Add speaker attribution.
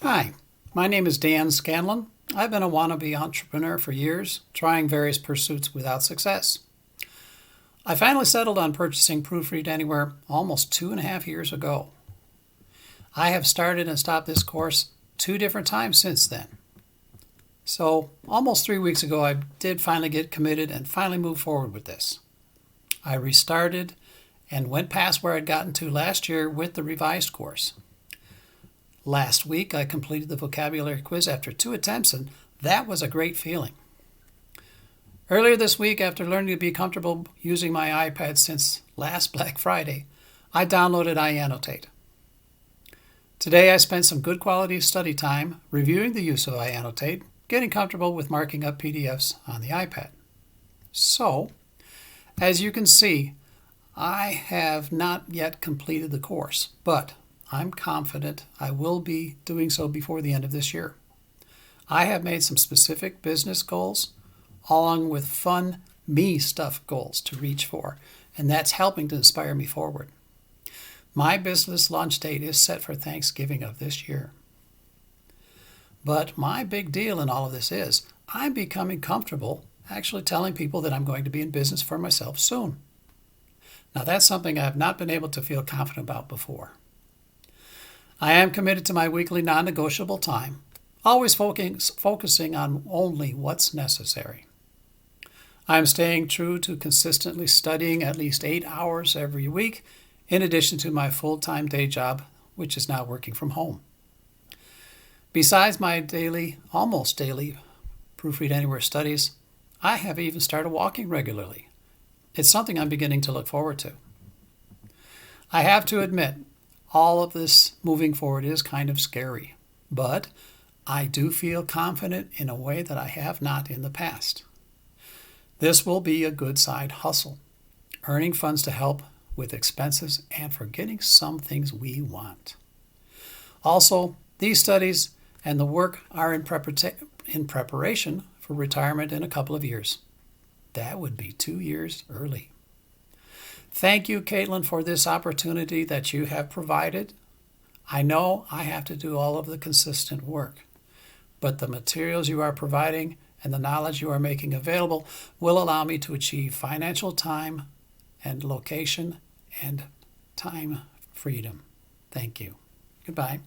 Speaker 1: Hi, my name is Dan Scanlon. I've been a wannabe entrepreneur for years, trying various pursuits without success. I finally settled on purchasing Proofread Anywhere almost 2.5 years ago. I have started and stopped this course 2 different times since then. So almost 3 weeks ago, I did finally get committed and finally move forward with this. I restarted and went past where I'd gotten to last year with the revised course. Last week, I completed the vocabulary quiz after 2 attempts, and that was a great feeling. Earlier this week, after learning to be comfortable using my iPad since last Black Friday, I downloaded iAnnotate. Today, I spent some good quality study time reviewing the use of iAnnotate, getting comfortable with marking up PDFs on the iPad. So, as you can see, I have not yet completed the course, but I'm confident I will be doing so before the end of this year. I have made some specific business goals along with fun me stuff goals to reach for, and that's helping to inspire me forward. My business launch date is set for Thanksgiving of this year. But my big deal in all of this is I'm becoming comfortable actually telling people that I'm going to be in business for myself soon. Now that's something I have not been able to feel confident about before. I am committed to my weekly non-negotiable time, always focusing on only what's necessary. I am staying true to consistently studying at least 8 hours every week, in addition to my full-time day job, which is now working from home. Besides my almost daily Proofread Anywhere studies, I have even started walking regularly. It's something I'm beginning to look forward to. I have to admit, all of this moving forward is kind of scary, but I do feel confident in a way that I have not in the past. This will be a good side hustle, earning funds to help with expenses and for getting some things we want. Also, these studies and the work are in preparation for retirement in a couple of years. That would be 2 years early. Thank you, Caitlin, for this opportunity that you have provided. I know I have to do all of the consistent work, but the materials you are providing and the knowledge you are making available will allow me to achieve financial time and location and time freedom. Thank you. Goodbye.